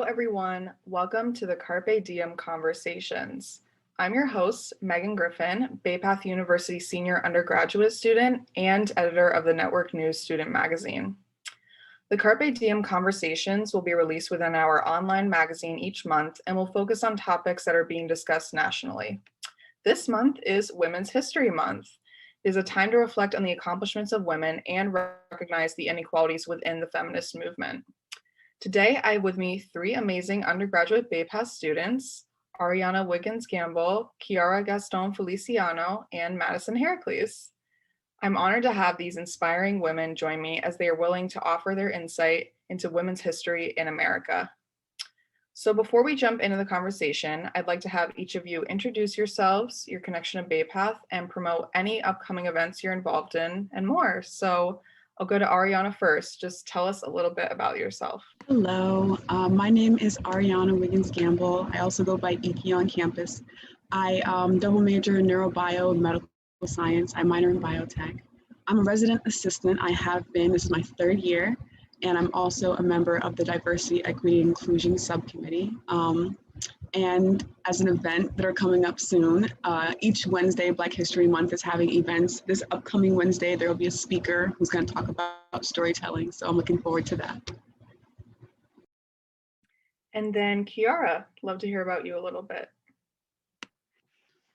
everyone. Welcome to the Carpe Diem Conversations. I'm your host, Megan Griffin, Bay Path University senior undergraduate student and editor of the Network News Student Magazine. The Carpe Diem Conversations will be released within our online magazine each month and will focus on topics that are being discussed nationally. This month is Women's History Month. It is a time to reflect on the accomplishments of women and recognize the inequalities within the feminist movement. Today, I have with me three amazing undergraduate Bay Path students, Ariana Wiggins-Gamble, Khyarah Gastón-Feliciano, and Madison Harakles. I'm honored to have these inspiring women join me as they are willing to offer their insight into women's history in America. So before we jump into the conversation, I'd like to have each of you introduce yourselves, your connection to Bay Path, and promote any upcoming events you're involved in and more. So I'll go to Ariana first. Just tell us a little bit about yourself. Hello, my name is Ariana Wiggins-Gamble. I also go by Iki on campus. I double major in neurobio and medical science. I minor in biotech. I'm a resident assistant. I have been, this is my third year, and I'm also a member of the Diversity, Equity, and Inclusion Subcommittee. And as an event that are coming up soon, each Wednesday, Black History Month is having events. This upcoming Wednesday, there will be a speaker who's going to talk about storytelling. So I'm looking forward to that. And then Khyarah, love to hear about you a little bit.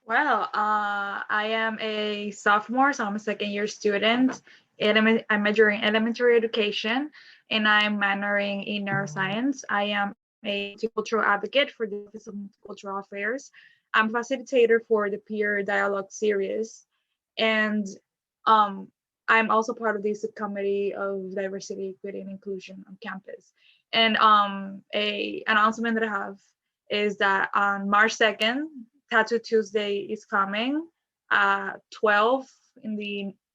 Well, I am a sophomore, so I'm a second year student. I'm majoring in elementary education, and I'm minoring in neuroscience. I am a multicultural advocate for the Office of Multicultural Affairs. I'm facilitator for the peer dialogue series, and I'm also part of the subcommittee of diversity, equity, and inclusion on campus. And a announcement that I have is that on March 2nd, Tattoo Tuesday is coming at 12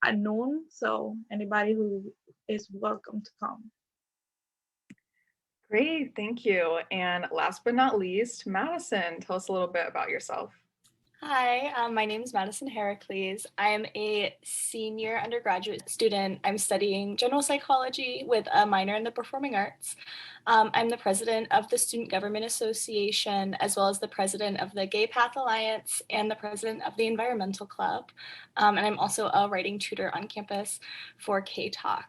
at noon. So anybody who is welcome to come. Great, thank you. And last but not least, Madison, tell us a little bit about yourself. Hi, my name is Madison Harakles. I am a senior undergraduate student. I'm studying general psychology with a minor in the performing arts. I'm the president of the Student Government Association, as well as the president of the Gay Path Alliance and the president of the Environmental Club. And I'm also a writing tutor on campus for K-Talk.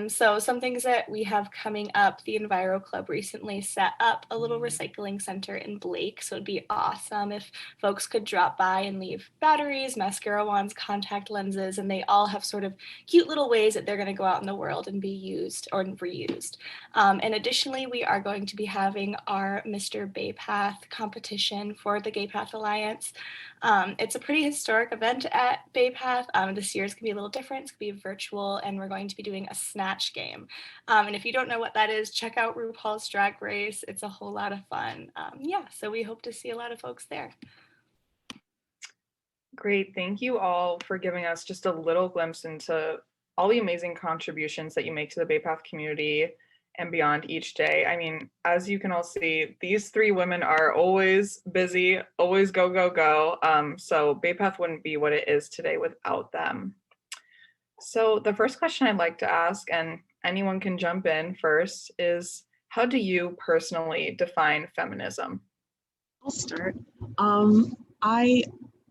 So some things that we have coming up, the Enviro Club recently set up a little recycling center in Blake. So it'd be awesome if folks could drop by and leave batteries, mascara wands, contact lenses, and they all have sort of cute little ways that they're going to go out in the world and be used or reused. And additionally, we are going to be having our Mr. Bay Path competition for the Gay Path Alliance. It's a pretty historic event at Bay Path. This year is going to be a little different. It's going to be virtual, and we're going to be doing a snatch game. And if you don't know what that is, check out RuPaul's Drag Race. It's a whole lot of fun. So we hope to see a lot of folks there. Great, thank you all for giving us just a little glimpse into all the amazing contributions that you make to the Bay Path community and beyond each day. I mean, as you can all see, these three women are always busy, always go, go, go. So Bay Path wouldn't be what it is today without them. So the first question I'd like to ask, and anyone can jump in first, is how do you personally define feminism? I'll start.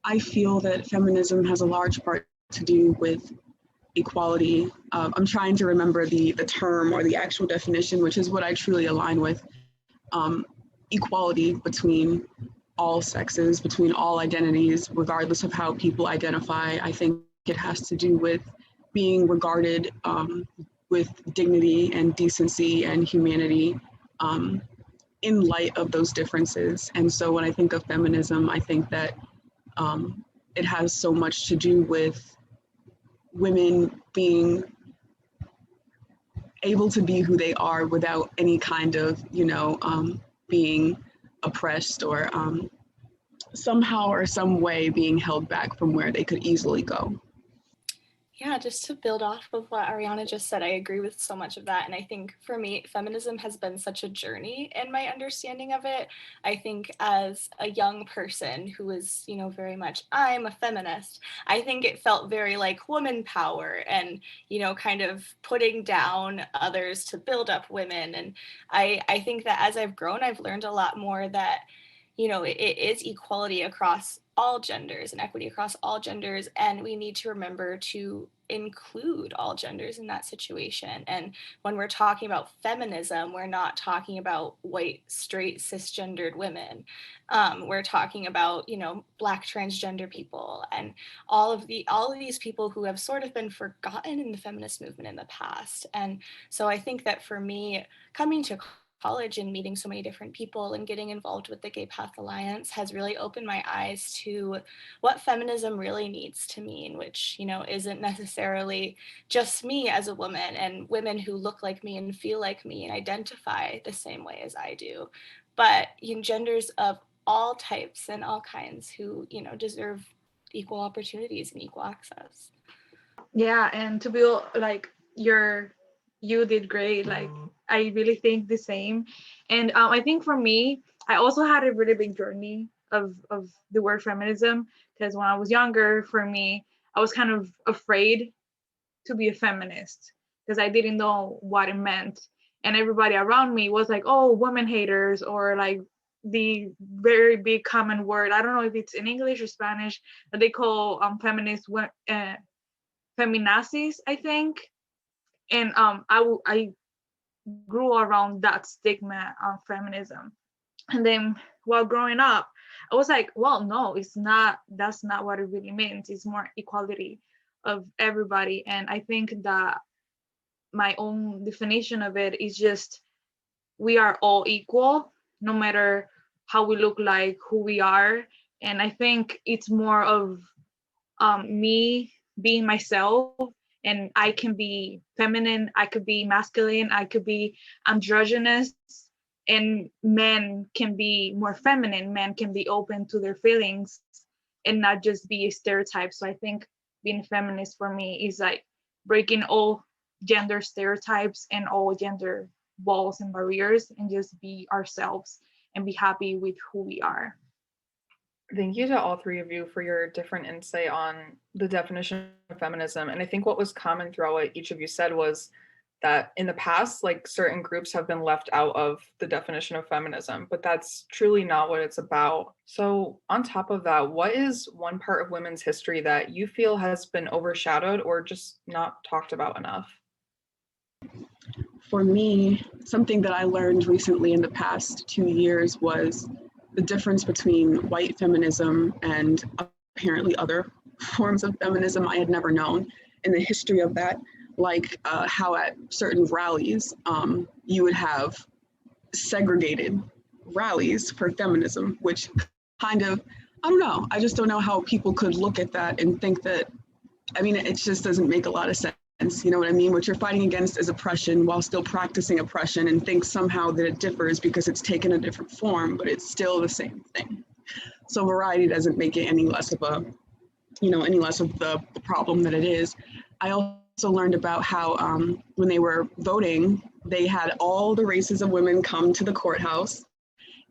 I feel that feminism has a large part to do with equality. I'm trying to remember the term or the actual definition, which is what I truly align with. Equality between all sexes, between all identities, regardless of how people identify. I think it has to do with being regarded with dignity and decency and humanity in light of those differences. And so when I think of feminism, I think that it has so much to do with women being able to be who they are without any kind of, being oppressed or somehow or some way being held back from where they could easily go. Yeah, just to build off of what Ariana just said, I agree with so much of that. And I think for me, feminism has been such a journey in my understanding of it. I think as a young person who is, very much, I'm a feminist, I think it felt very like woman power and, kind of putting down others to build up women. And I think that as I've grown, I've learned a lot more that it is equality across all genders and equity across all genders. And we need to remember to include all genders in that situation. And when we're talking about feminism, we're not talking about white, straight, cisgendered women. We're talking about, Black transgender people and all of these people who have sort of been forgotten in the feminist movement in the past. And so I think that for me, coming to college and meeting so many different people and getting involved with the Gay Path Alliance has really opened my eyes to what feminism really needs to mean, which, isn't necessarily just me as a woman and women who look like me and feel like me and identify the same way as I do, but genders of all types and all kinds who, deserve equal opportunities and equal access. Yeah, and to be like you did great. Like I really think the same. And I think for me, I also had a really big journey of the word feminism, because when I was younger, for me, I was kind of afraid to be a feminist because I didn't know what it meant. And everybody around me was like, oh, women haters, or like the very big common word. I don't know if it's in English or Spanish, that they call feminists feminazis, I think. And I grew around that stigma on feminism. And then while growing up, I was like, well, no, it's not, that's not what it really means. It's more equality of everybody. And I think that my own definition of it is just, we are all equal, no matter how we look like, who we are. And I think it's more of me being myself, and I can be feminine, I could be masculine, I could be androgynous, and men can be more feminine, men can be open to their feelings and not just be a stereotype. So I think being a feminist for me is like breaking all gender stereotypes and all gender walls and barriers and just be ourselves and be happy with who we are. Thank you to all three of you for your different insight on the definition of feminism. And I think what was common throughout what each of you said was that in the past, like certain groups have been left out of the definition of feminism, but that's truly not what it's about. So on top of that, what is one part of women's history that you feel has been overshadowed or just not talked about enough? For me, something that I learned recently in the past 2 years was the difference between white feminism and apparently other forms of feminism I had never known, and the history of that, like how at certain rallies, you would have segregated rallies for feminism, which kind of, I don't know, I just don't know how people could look at that and think that, I mean, it just doesn't make a lot of sense. You know what I mean? What you're fighting against is oppression while still practicing oppression, and think somehow that it differs because it's taken a different form, but it's still the same thing. So variety doesn't make it any less of a, any less of the problem that it is. I also learned about how when they were voting, they had all the races of women come to the courthouse.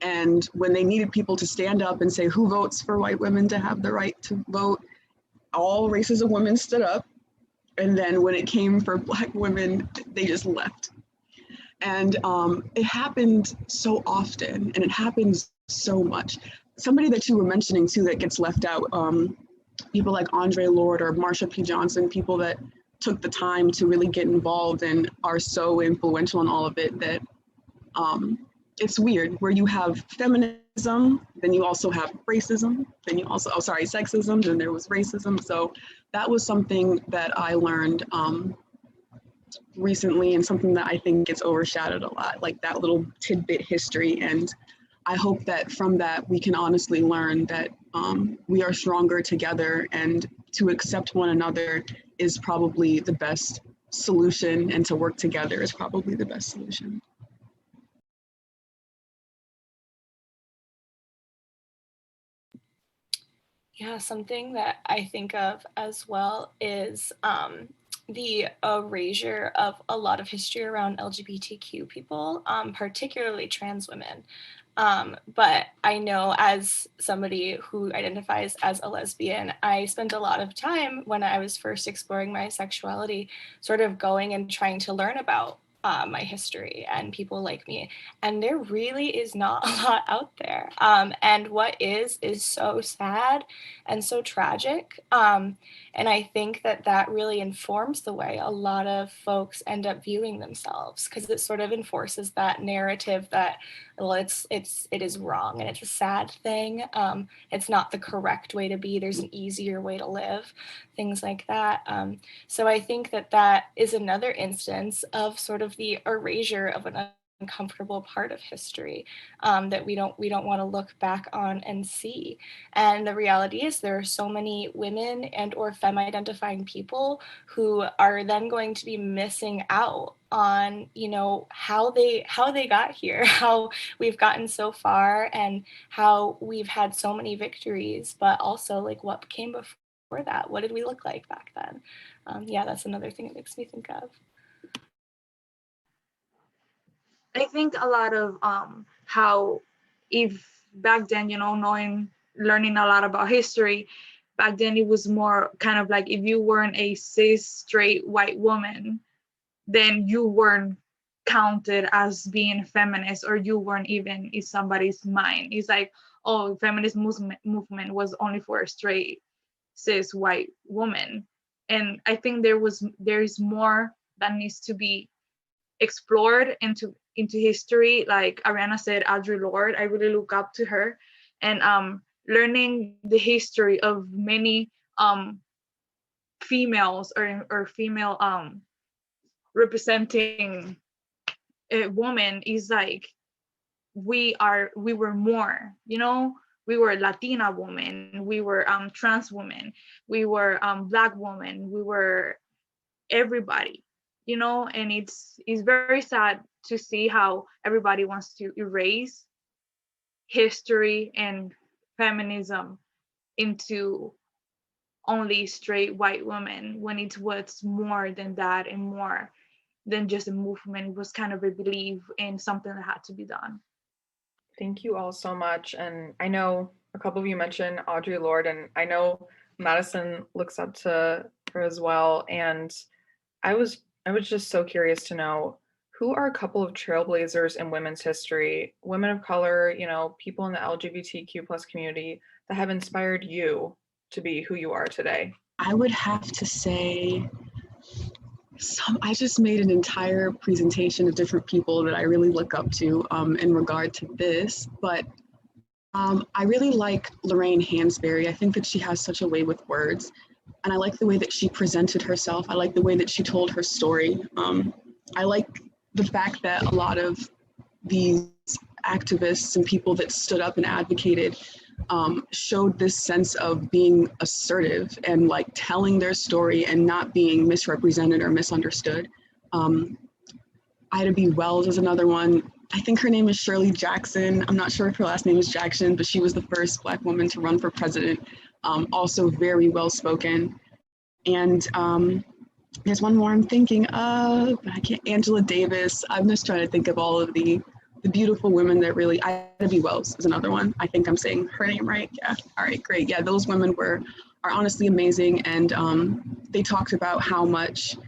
And when they needed people to stand up and say who votes for white women to have the right to vote, all races of women stood up. And then when it came for Black women, they just left. And it happened so often, and it happens so much. Somebody that you were mentioning too that gets left out, people like Andre Lord or Marsha P. Johnson, people that took the time to really get involved and are so influential in all of it, that it's weird where you have feminism, then you also have racism, then you also, sexism, then there was racism. So that was something that I learned recently, and something that I think gets overshadowed a lot, like that little tidbit history. And I hope that from that we can honestly learn that we are stronger together, and to accept one another is probably the best solution, and to work together is probably the best solution. Yeah, something that I think of as well is the erasure of a lot of history around LGBTQ people, particularly trans women. But I know, as somebody who identifies as a lesbian, I spent a lot of time when I was first exploring my sexuality, sort of going and trying to learn about my history and people like me. And there really is not a lot out there. And what is so sad and so tragic. And I think that that really informs the way a lot of folks end up viewing themselves, because it sort of enforces that narrative that, well, it is wrong and it's a sad thing. It's not the correct way to be. There's an easier way to live, things like that. So I think that that is another instance of sort of the erasure of an uncomfortable part of history that we don't want to look back on and see. And the reality is there are so many women and or femme identifying people who are then going to be missing out on, you know, how they got here, how we've gotten so far, and how we've had so many victories, but also like what came before that. What did we look like back then? Yeah, that's another thing it makes me think of. I think a lot of how, if back then, you know, learning a lot about history, back then it was more kind of like, if you weren't a cis straight white woman, then you weren't counted as being feminist, or you weren't even in somebody's mind. It's like, oh, feminist movement was only for a straight cis white woman. And I think there is more that needs to be explored into history. Like Ariana said, Audre Lorde, I really look up to her. And learning the history of many females or female representing a woman is like, we were more, you know, we were Latina women, we were trans women, we were Black women, we were everybody, you know. And it's very sad to see how everybody wants to erase history and feminism into only straight white women, when it was more than that and more than just a movement. It was kind of a belief in something that had to be done. Thank you all so much. And I know a couple of you mentioned Audre Lorde, and I know Madison looks up to her as well. And I was just so curious to know, who are a couple of trailblazers in women's history, women of color, you know, people in the LGBTQ plus community, that have inspired you to be who you are today? I would have to say I just made an entire presentation of different people that I really look up to in regard to this, but I really like Lorraine Hansberry. I think that she has such a way with words, and I like the way that she presented herself. I like the way that she told her story. I like the fact that a lot of these activists and people that stood up and advocated showed this sense of being assertive and like telling their story and not being misrepresented or misunderstood. Ida B. Wells is another one. I think her name is Shirley Jackson. I'm not sure if her last name is Jackson, but she was the first Black woman to run for president. Also very well spoken. And there's one more I'm thinking of, but I can't. Angela Davis. I'm just trying to think of all of the beautiful women that really. Ida B. Wells is another one. I think I'm saying her name right. Yeah. All right. Great. Yeah. Those women are honestly amazing, and they talked about how much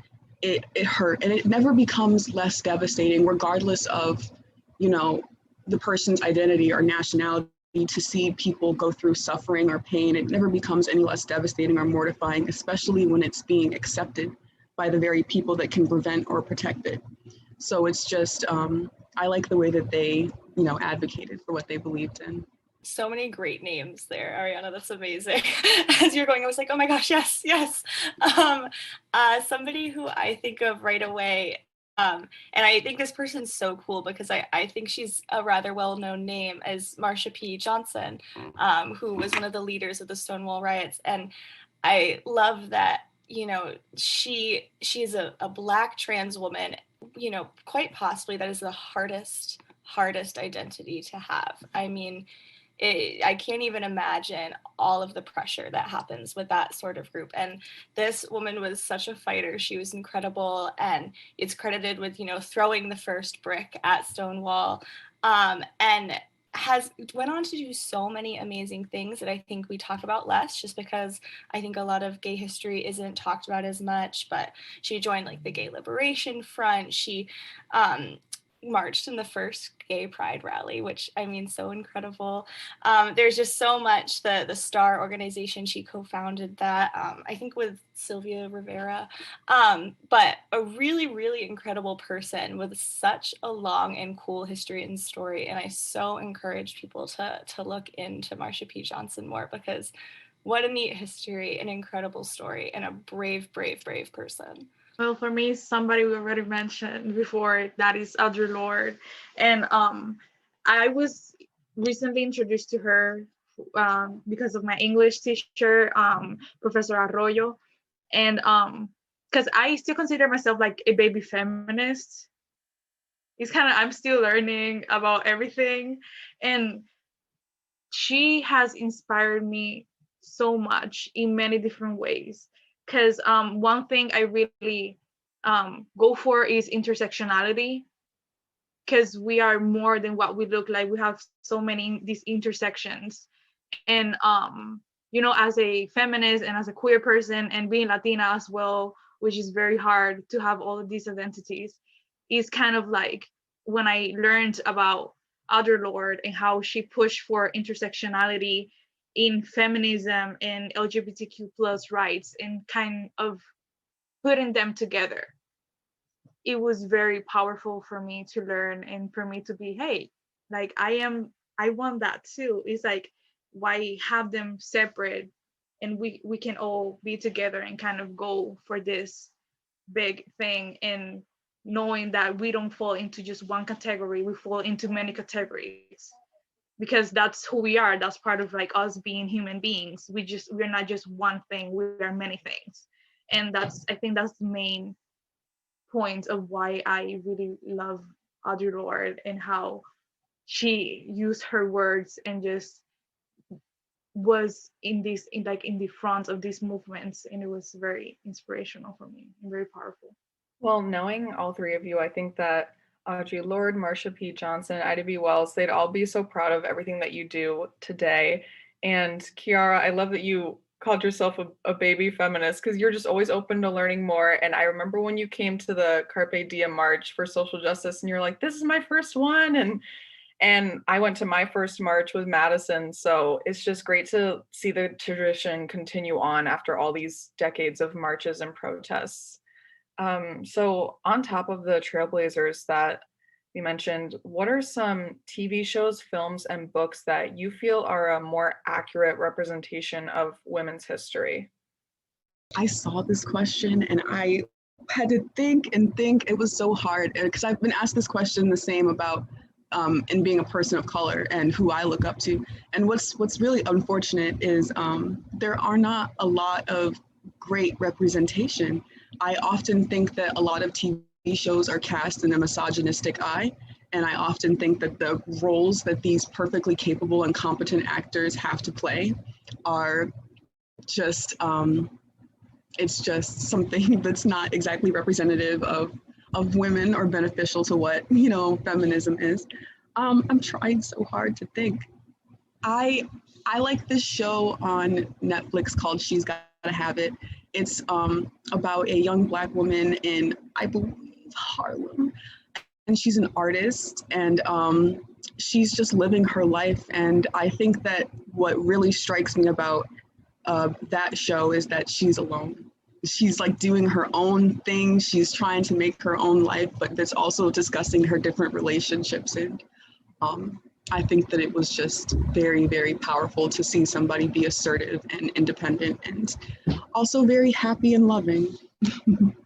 it hurt, and it never becomes less devastating, regardless of, you know, the person's identity or nationality. To see people go through suffering or pain, it never becomes any less devastating or mortifying, especially when it's being accepted by the very people that can prevent or protect it. So it's just, I like the way that they, you know, advocated for what they believed in. So many great names there, Ariana. That's amazing. As you're going, I was like, oh my gosh, yes. Somebody who I think of right away, and I think this person's so cool because I think she's a rather well-known name, as Marsha P. Johnson, who was one of the leaders of the Stonewall riots. And I love that, you know, she's a Black trans woman, you know, quite possibly that is the hardest identity to have. I mean, I can't even imagine all of the pressure that happens with that sort of group. And this woman was such a fighter. She was incredible, and it's credited with, throwing the first brick at Stonewall, and went on to do so many amazing things that I think we talk about less, just because I think a lot of gay history isn't talked about as much. But she joined like the Gay Liberation Front. She marched in the first gay pride rally, which I mean, so incredible. There's just so much. The STAR organization, she co-founded that, I think with Sylvia Rivera, but a really, really incredible person with such a long and cool history and story. And I so encourage people to look into Marsha P. Johnson more, because what a neat history, an incredible story, and a brave, brave, brave person. Well, for me, somebody we already mentioned before, that is Audre Lorde. And I was recently introduced to her because of my English teacher, Professor Arroyo. And because I still consider myself like a baby feminist. It's kind of, I'm still learning about everything. And she has inspired me so much in many different ways. Because one thing I really go for is intersectionality, because we are more than what we look like. We have so many these intersections. And as a feminist and as a queer person and being Latina as well, which is very hard to have all of these identities, is kind of like when I learned about Audre Lorde and how she pushed for intersectionality in feminism and LGBTQ plus rights and kind of putting them together. It was very powerful for me to learn and for me to be, hey, like I want that too. It's like, why have them separate, and we can all be together and kind of go for this big thing, and knowing that we don't fall into just one category, we fall into many categories, because that's who we are. That's part of like us being human beings. We're not just one thing, we are many things. And I think that's the main point of why I really love Audre Lorde, and how she used her words and just was in the front of these movements. And it was very inspirational for me and very powerful. Well, knowing all three of you, I think that Audre Lorde, Marsha P. Johnson, Ida B. Wells, they'd all be so proud of everything that you do today. And Khyarah, I love that you called yourself a baby feminist, because you're just always open to learning more. And I remember when you came to the Carpe Diem March for social justice, and you're like, this is my first one. And I went to my first march with Madison. So it's just great to see the tradition continue on after all these decades of marches and protests. So on top of the trailblazers that we mentioned, what are some TV shows, films, and books that you feel are a more accurate representation of women's history? I saw this question and I had to think and think. It was so hard, because I've been asked this question the same about and being a person of color and who I look up to. And what's really unfortunate is there are not a lot of great representation. I often think that a lot of TV shows are cast in a misogynistic eye. And I often think that the roles that these perfectly capable and competent actors have to play are just, it's just something that's not exactly representative of women or beneficial to what, feminism is. I'm trying so hard to think. I like this show on Netflix called She's Gotta Have It. It's about a young Black woman in, I believe, Harlem. And she's an artist, and she's just living her life. And I think that what really strikes me about that show is that she's alone. She's like doing her own thing. She's trying to make her own life, but that's also discussing her different relationships. And I think that it was just very, very powerful to see somebody be assertive and independent and also very happy and loving.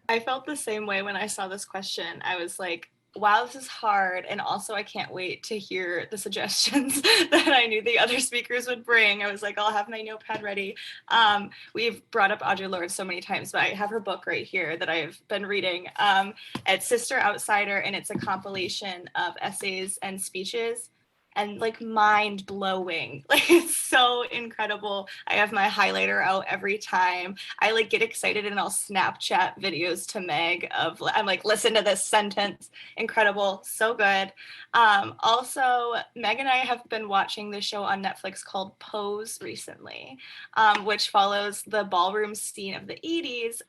I felt the same way when I saw this question. I was like, wow, this is hard. And also I can't wait to hear the suggestions that I knew the other speakers would bring. I was like, I'll have my notepad ready. We've brought up Audre Lorde so many times, but I have her book right here that I've been reading. It's Sister Outsider, and it's a compilation of essays and speeches. and like mind blowing. Like it's so incredible. I have my highlighter out every time. I like get excited and I'll Snapchat videos to Meg of, I'm like, listen to this sentence. Incredible. So good. Also, Meg and I have been watching this show on Netflix called Pose recently, which follows the ballroom scene of the 80s,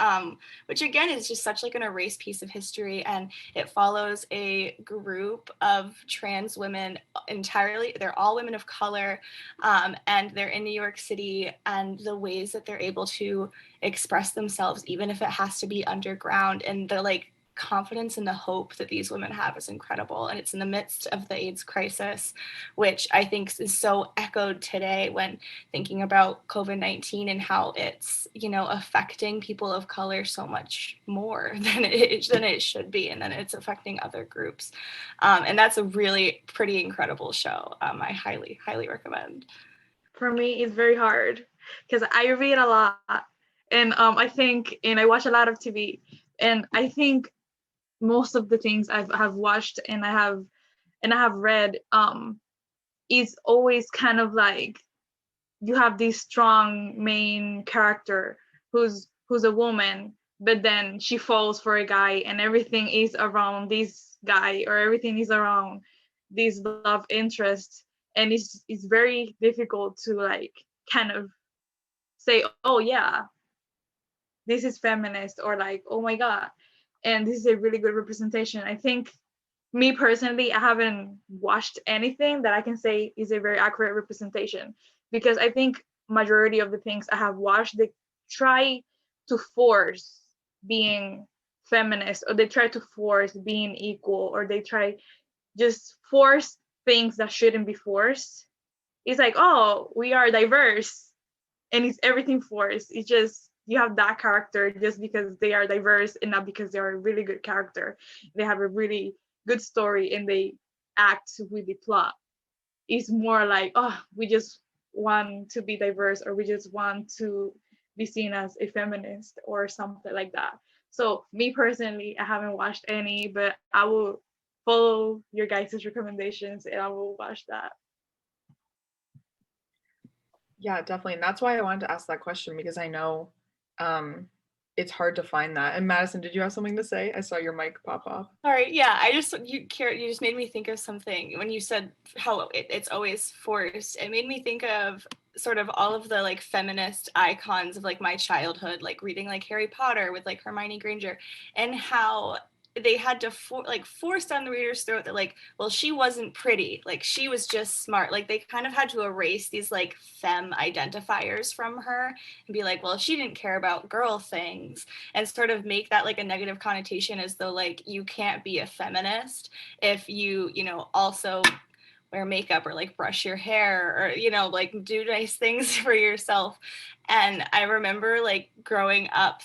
which again is just such like an erased piece of history. And it follows a group of trans women entirely. They're all women of color, and they're in New York City, and the ways that they're able to express themselves, even if it has to be underground, and the like confidence and the hope that these women have is incredible. And it's in the midst of the AIDS crisis, which I think is so echoed today when thinking about COVID-19 and how it's, you know, affecting people of color so much more than it should be, and then it's affecting other groups. And that's a really pretty incredible show. I highly recommend. For me, it's very hard because I read a lot, and I watch a lot of TV, and I think most of the things have watched and I have read is always kind of like you have this strong main character who's a woman, but then she falls for a guy and everything is around this guy, or everything is around this love interest, and it's very difficult to like kind of say, oh yeah, this is feminist, or like, oh my god, and this is a really good representation. I think, me personally, I haven't watched anything that I can say is a very accurate representation, because I think majority of the things I have watched, they try to force being feminist, or they try to force being equal, or they try just force things that shouldn't be forced. It's like, oh, we are diverse, and it's everything forced. It's just, you have that character just because they are diverse and not because they are a really good character. They have a really good story and they act with the plot. It's more like, oh, we just want to be diverse, or we just want to be seen as a feminist or something like that. So me personally, I haven't watched any, but I will follow your guys' recommendations and I will watch that. Yeah, definitely. And that's why I wanted to ask that question, because I know it's hard to find that. And Madison, did you have something to say? I saw your mic pop off. All right, yeah, you just made me think of something when you said how it's always forced. It made me think of sort of all of the like feminist icons of like my childhood, like reading like Harry Potter with like Hermione Granger, and how they had to force down the reader's throat that like, well, she wasn't pretty, like she was just smart. Like they kind of had to erase these like femme identifiers from her and be like, well, she didn't care about girl things, and sort of make that like a negative connotation, as though like you can't be a feminist if you know, also wear makeup or like brush your hair or, you know, like do nice things for yourself. And I remember like growing up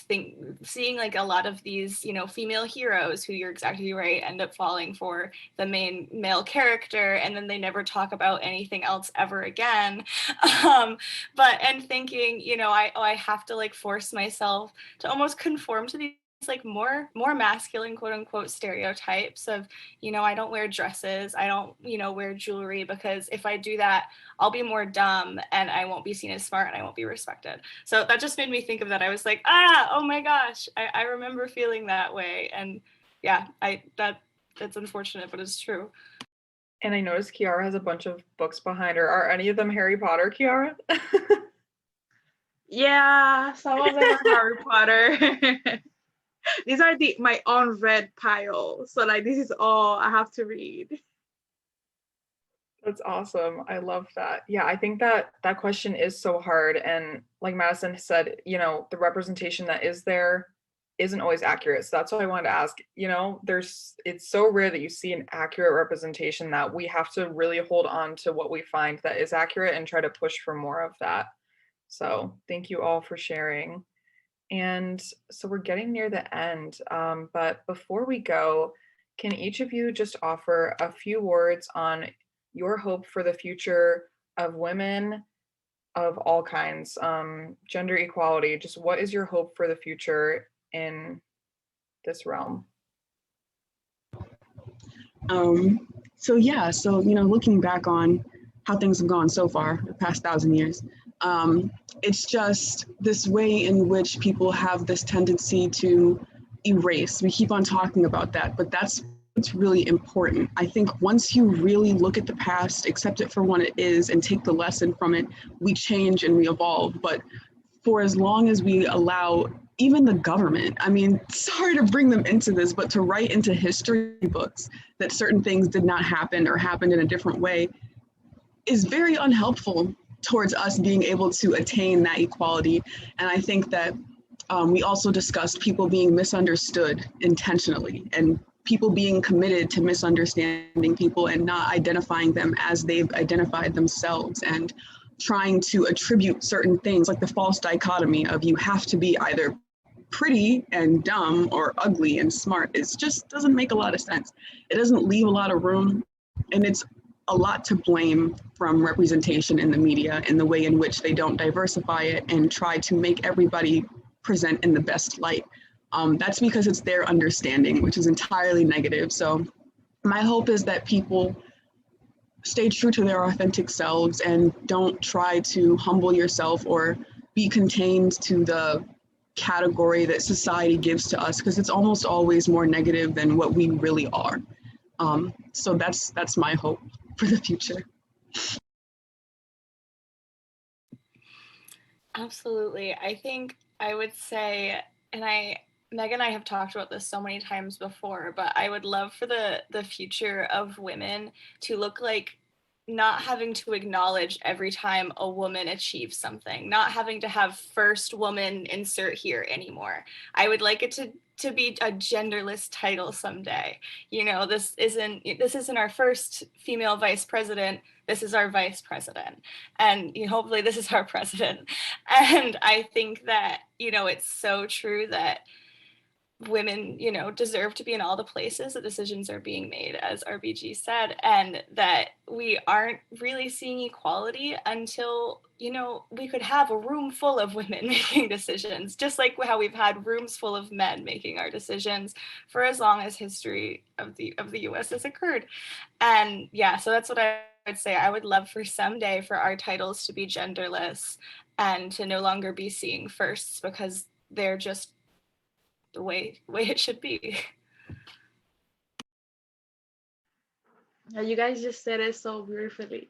seeing like a lot of these, you know, female heroes who, you're exactly right, end up falling for the main male character, and then they never talk about anything else ever again. And thinking, you know, I have to like force myself to almost conform to these like more masculine quote unquote stereotypes of, you know, I don't wear dresses, I don't, you know, wear jewelry, because if I do that, I'll be more dumb and I won't be seen as smart and I won't be respected. So that just made me think of that. I was like, oh my gosh, I remember feeling that way. And yeah, that's unfortunate, but it's true. And I noticed Khyarah has a bunch of books behind her. Are any of them Harry Potter, Khyarah? Yeah, some of them are Harry Potter. These are my unread pile. So like, this is all I have to read. That's awesome. I love that. Yeah, I think that question is so hard. And like Madison said, you know, the representation that is there isn't always accurate. So that's why I wanted to ask, you know, it's so rare that you see an accurate representation that we have to really hold on to what we find that is accurate and try to push for more of that. So thank you all for sharing. And so we're getting near the end, but before we go, can each of you just offer a few words on your hope for the future of women of all kinds, gender equality? Just what is your hope for the future in this realm? So yeah, so, you know, looking back on how things have gone so far, the past 1,000 years, it's just this way in which people have this tendency to erase. We keep on talking about that, but that's what's really important. I think once you really look at the past, accept it for what it is, and take the lesson from it, we change and we evolve. But for as long as we allow even the government, I mean, sorry to bring them into this, but to write into history books that certain things did not happen or happened in a different way is very unhelpful towards us being able to attain that equality. And I think that we also discussed people being misunderstood intentionally and people being committed to misunderstanding people and not identifying them as they've identified themselves, and trying to attribute certain things like the false dichotomy of you have to be either pretty and dumb or ugly and smart. It just doesn't make a lot of sense. It doesn't leave a lot of room, and it's a lot to blame from representation in the media and the way in which they don't diversify it and try to make everybody present in the best light. That's because it's their understanding, which is entirely negative. So my hope is that people stay true to their authentic selves and don't try to humble yourself or be contained to the category that society gives to us, because it's almost always more negative than what we really are. So that's my hope for the future. Absolutely. I think I would say, and Meg and I have talked about this so many times before, but I would love for the future of women to look like not having to acknowledge every time a woman achieves something, not having to have first woman insert here anymore. I would like it to be a genderless title someday. You know, this isn't our first female vice president. This is our vice president. And hopefully this is our president. And I think that, it's so true that women, deserve to be in all the places that decisions are being made, as RBG said, and that we aren't really seeing equality until, we could have a room full of women making decisions, just like how we've had rooms full of men making our decisions for as long as history of the US has occurred. And yeah, so that's what I would say. I would love for someday for our titles to be genderless and to no longer be seeing firsts, because they're just the way it should be. Yeah, you guys just said it so beautifully.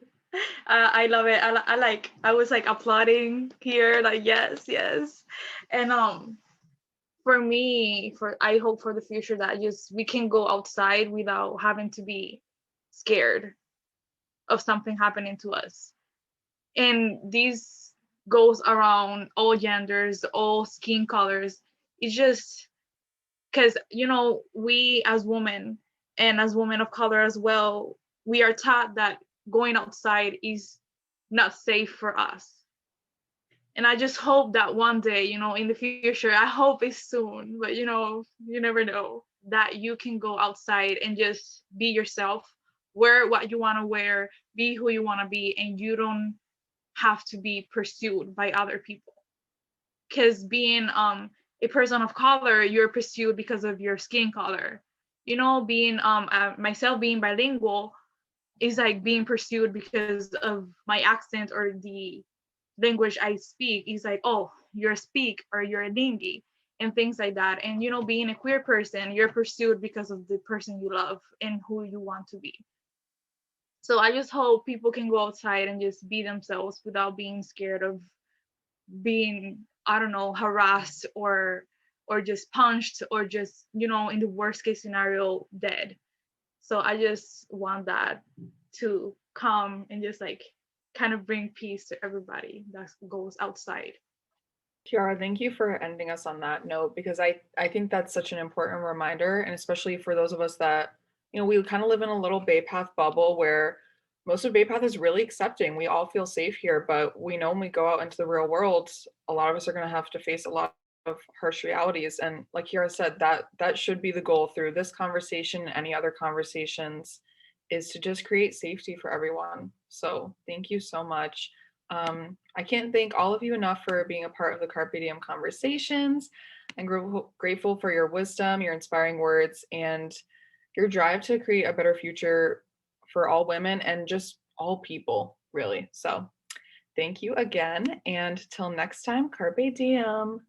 I love it. I was like applauding here, like yes. And for me, I hope for the future that we can go outside without having to be scared of something happening to us. And this goes around all genders, all skin colors. It's just because, we as women and as women of color as well, we are taught that going outside is not safe for us. And I just hope that one day, in the future, I hope it's soon, but you never know, that you can go outside and just be yourself, wear what you want to wear, be who you want to be, and you don't have to be pursued by other people. Because being a person of color, you're pursued because of your skin color. Being myself being bilingual is like being pursued because of my accent or the language I speak. Is like, oh, you're a speak or you're a dingy and things like that. And being a queer person, you're pursued because of the person you love and who you want to be. So I just hope people can go outside and just be themselves without being scared of being, I don't know, harassed or just punched or just, in the worst case scenario, dead. So I just want that to come and just like kind of bring peace to everybody that goes outside. Khyarah, thank you for ending us on that note, because I think that's such an important reminder, and especially for those of us that, we kind of live in a little Bay Path bubble where most of Bay Path is really accepting. We all feel safe here, but we know when we go out into the real world, a lot of us are going to have to face a lot of harsh realities. And like Khyarah said, that should be the goal through this conversation and any other conversations, is to just create safety for everyone. So thank you so much. I can't thank all of you enough for being a part of the Carpe Diem Conversations. I'm grateful for your wisdom, your inspiring words, and your drive to create a better future for all women and just all people, really. So thank you again. And till next time, Carpe Diem.